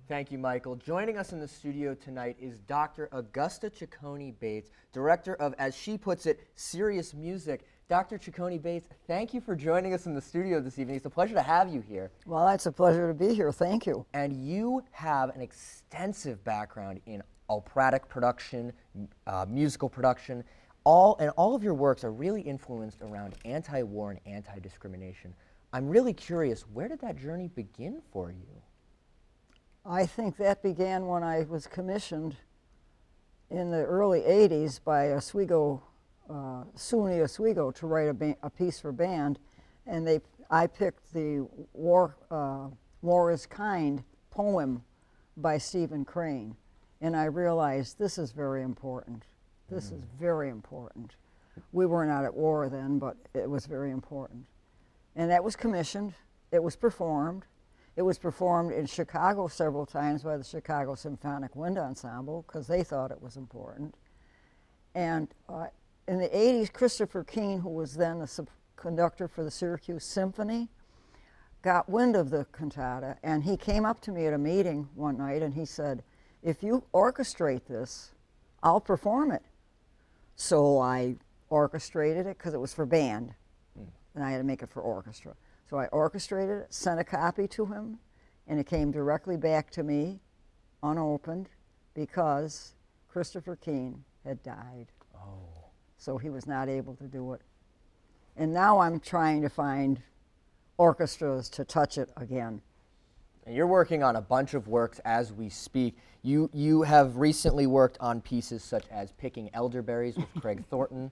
Thank you, Michael. Joining us in the studio tonight is Dr. Augusta Cecconi Bates, director of, as she puts it, serious music. Dr. Cecconi Bates, thank you for joining us in the studio this evening. It's a pleasure to have you here. Well, it's a pleasure to be here. Thank you. And you have an extensive background in operatic production, musical production. All of your works are really influenced around anti-war and anti-discrimination. I'm really curious, where did that journey begin for you? I think that began when I was commissioned in the early 80s by Oswego, SUNY Oswego, to write a piece for band, and I picked the War is Kind poem by Stephen Crane, and I realized this is very important. This is very important. We were not at war then, but it was very important. And that was commissioned. It was performed. It was performed in Chicago several times by the Chicago Symphonic Wind Ensemble because they thought it was important. And in the 80s, Christopher Keene, who was then the conductor for the Syracuse Symphony, got wind of the cantata, and he came up to me at a meeting one night and he said, "If you orchestrate this, I'll perform it." So I orchestrated it because it was for band, and I had to make it for orchestra. So I orchestrated it, sent a copy to him, and it came directly back to me, unopened, because Christopher Keene had died. Oh. So he was not able to do it. And now I'm trying to find orchestras to touch it again. And you're working on a bunch of works as we speak. You have recently worked on pieces such as Picking Elderberries with Craig Thornton.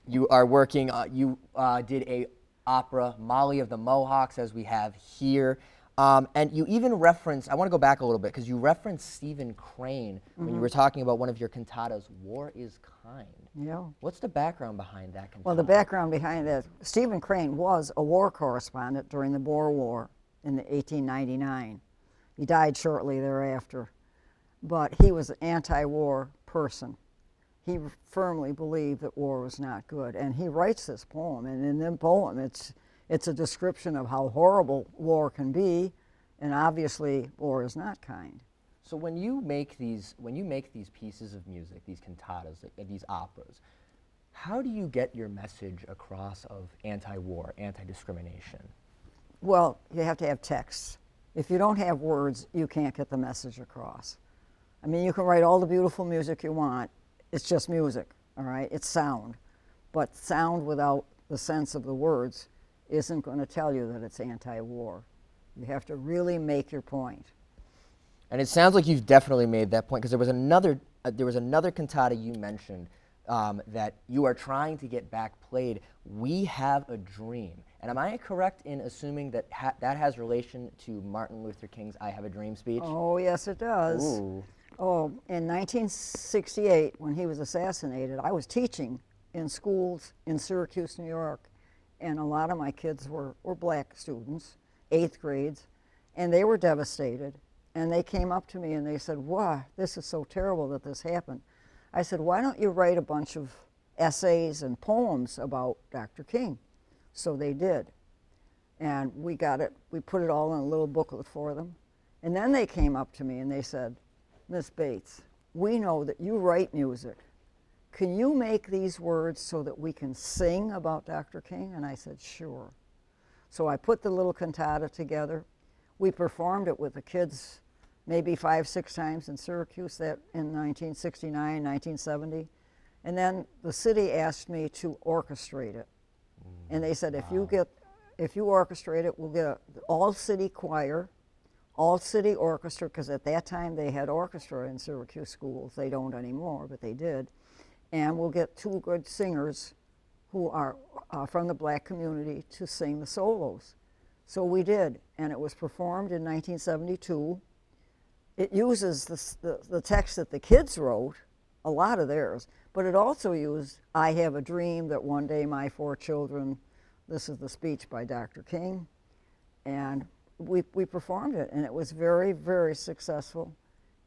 You are working, you did a opera, Molly of the Mohawks, as we have here. And you even referenced, I want to go back a little bit, because you referenced Stephen Crane when you were talking about one of your cantatas, War is Kind. Yeah. What's the background behind that cantata? Well, the background behind that, Stephen Crane was a war correspondent during the Boer War in 1899. He died shortly thereafter, but he was an anti-war person. He firmly believed that war was not good, and he writes this poem, and in the poem it's a description of how horrible war can be, and obviously war is not kind. So when you make these pieces of music, these cantatas, these operas, how do you get your message across of anti-war, anti-discrimination? Well, you have to have texts. If you don't have words, you can't get the message across. I mean, you can write all the beautiful music you want. It's just music, all right? It's sound. But sound without the sense of the words isn't going to tell you that it's anti-war. You have to really make your point. And it sounds like you've definitely made that point, because there was another cantata you mentioned that you are trying to get back played, We Have a Dream. And am I correct in assuming that that has relation to Martin Luther King's I Have a Dream speech? Oh, yes, it does. Ooh. Oh, in 1968, when he was assassinated, I was teaching in schools in Syracuse, New York, and a lot of my kids were black students, 8th grades, and they were devastated. And they came up to me and they said, "Wow, this is so terrible that this happened." I said, "Why don't you write a bunch of essays and poems about Dr. King?" So they did. And we put it all in a little booklet for them. And then they came up to me and they said, "Miss Bates, we know that you write music. Can you make these words so that we can sing about Dr. King?" And I said, "Sure." So I put the little cantata together. We performed it with the kids maybe 5-6 times in Syracuse in 1969, 1970. And then the city asked me to orchestrate it. And they said, if you orchestrate it, we'll get an all-city choir, all-city orchestra, because at that time they had orchestra in Syracuse schools. They don't anymore, but they did. And we'll get 2 good singers who are from the black community to sing the solos. So we did, and it was performed in 1972. It uses the text that the kids wrote, a lot of theirs, but it also used I Have a Dream That One Day My 4 Children. This is the speech by Dr. King. And we performed it, and it was very, very successful.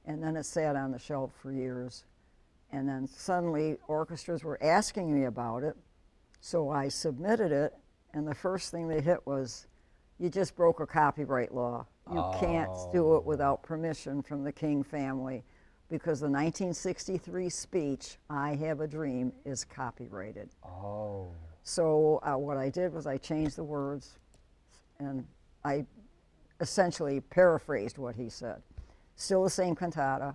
And then it sat on the shelf for years. And then suddenly orchestras were asking me about it, so I submitted it, and the first thing they hit was, "You just broke a copyright law You can't do it without permission from the King family, because the 1963 speech, "I Have a Dream," is copyrighted. Oh. So what I did was I changed the words, and I essentially paraphrased what he said. Still the same cantata,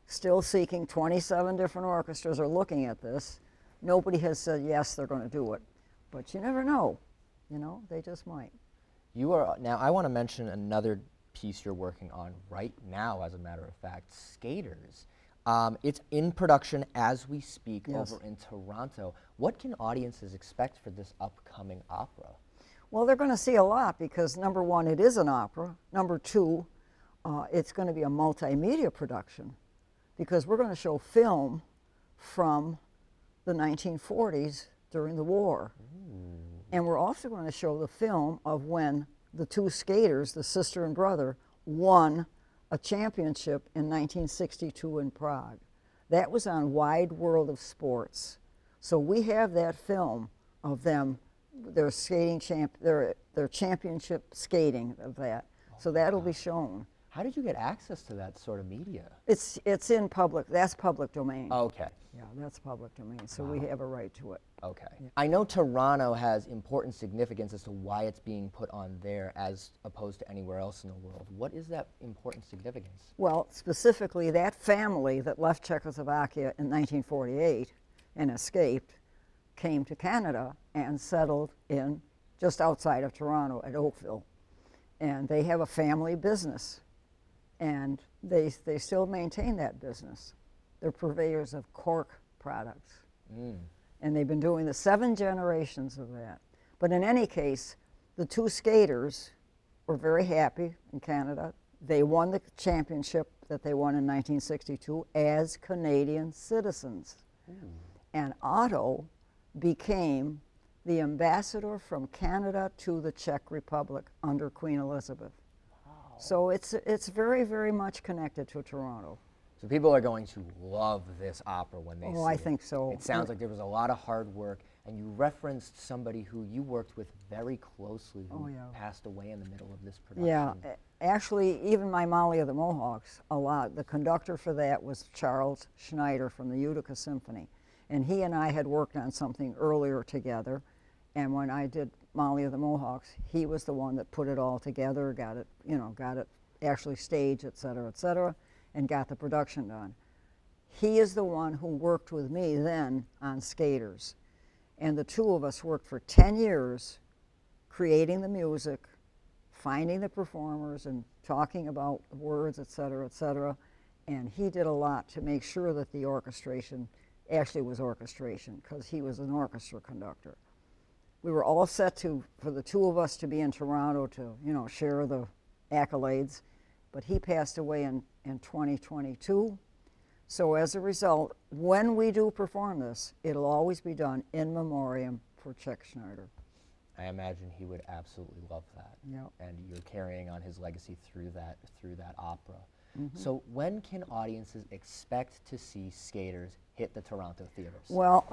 still seeking 27 different orchestras are looking at this. Nobody has said, yes, they're going to do it. But you never know. They just might. You are, now I want to mention another piece you're working on right now, as a matter of fact, Skaters. It's in production as we speak. Yes. Over in Toronto. What can audiences expect for this upcoming opera? Well, they're going to see a lot because, number one, it is an opera. Number two, it's going to be a multimedia production because we're going to show film from the 1940s during the war. Ooh. And we're also going to show the film of when the two skaters, the sister and brother, won a championship in 1962 in Prague. That was on Wide World of Sports. So we have that film of them, their skating their championship skating of that. So that'll be shown. How did you get access to that sort of media? It's in public. That's public domain. Okay. Yeah, that's public domain. So we have a right to it. Okay. Yeah. I know Toronto has important significance as to why it's being put on there as opposed to anywhere else in the world. What is that important significance? Well, specifically, that family that left Czechoslovakia in 1948 and escaped came to Canada and settled in just outside of Toronto at Oakville. And they have a family business. And they still maintain that business. They're purveyors of cork products. Mm. And they've been doing the 7 generations of that. But in any case, the two skaters were very happy in Canada. They won the championship that they won in 1962 as Canadian citizens. Mm. And Otto became the ambassador from Canada to the Czech Republic under Queen Elizabeth. Wow. So it's very, very much connected to Toronto. So people are going to love this opera when they see it. Oh, I think so. It sounds like there was a lot of hard work, and you referenced somebody who you worked with very closely who passed away in the middle of this production. Yeah, actually, even my Molly of the Mohawks, a lot. The conductor for that was Charles Schneider from the Utica Symphony, and he and I had worked on something earlier together, and when I did Molly of the Mohawks, he was the one that put it all together, got it actually staged, et cetera, and got the production done. He is the one who worked with me then on Skaters. And the two of us worked for 10 years creating the music, finding the performers and talking about the words, et cetera, and he did a lot to make sure that the orchestration actually was orchestration because he was an orchestra conductor. We were all set for the two of us to be in Toronto to, share the accolades, but he passed away in 2022. So as a result, when we do perform this, it'll always be done in memoriam for Czech Schneider. I imagine he would absolutely love that. Yep. And you're carrying on his legacy through that opera. Mm-hmm. So when can audiences expect to see Skaters hit the Toronto theaters? Well,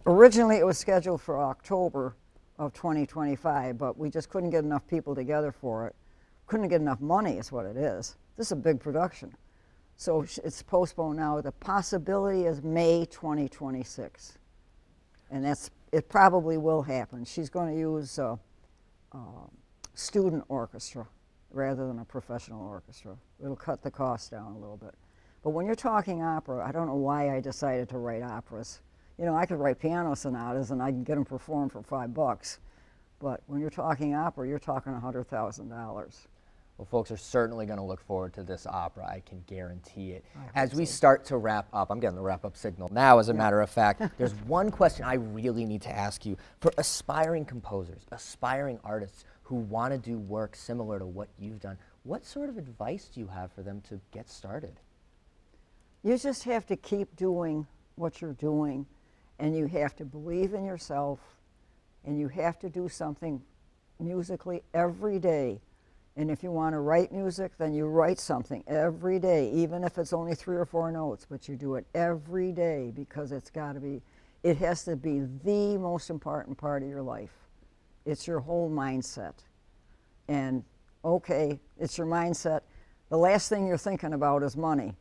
originally it was scheduled for October of 2025, but we just couldn't get enough people together for it. Couldn't get enough money is what it is. This is a big production. So it's postponed now. The possibility is May 2026. And it probably will happen. She's going to use a student orchestra rather than a professional orchestra. It'll cut the cost down a little bit. But when you're talking opera, I don't know why I decided to write operas. I could write piano sonatas and I can get them performed for $5. But when you're talking opera, you're talking $100,000. Well, folks are certainly going to look forward to this opera, I can guarantee it. As we start to wrap up, I'm getting the wrap-up signal now, as a matter of fact, there's one question I really need to ask you. For aspiring composers, aspiring artists who want to do work similar to what you've done, what sort of advice do you have for them to get started? You just have to keep doing what you're doing, and you have to believe in yourself, and you have to do something musically every day. And if you want to write music, then you write something every day, even if it's only 3 or 4 notes, but you do it every day because it has to be the most important part of your life. It's your whole mindset. And okay, it's your mindset. The last thing you're thinking about is money.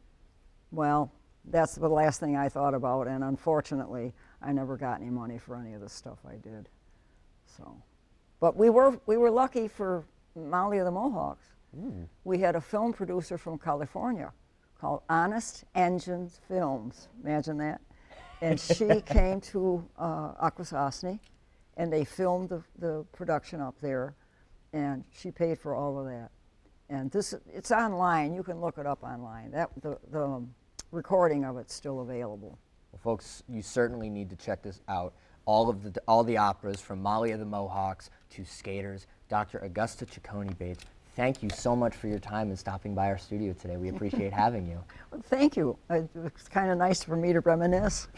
Well, that's the last thing I thought about, and unfortunately, I never got any money for any of the stuff I did. So, but we were lucky for Molly of the Mohawks. We had a film producer from California called Honest Engines Films. Imagine that. And she came to Augusta Cecconi, and they filmed the production up there, and she paid for all of that. And it's online. You can look it up online. The recording of it's still available. Well, folks, you certainly need to check this out. All the operas, from Molly of the Mohawks to Skaters. Dr. Augusta Cecconi Bates, thank you so much for your time and stopping by our studio today. We appreciate having you. Well, thank you. It's kind of nice for me to reminisce.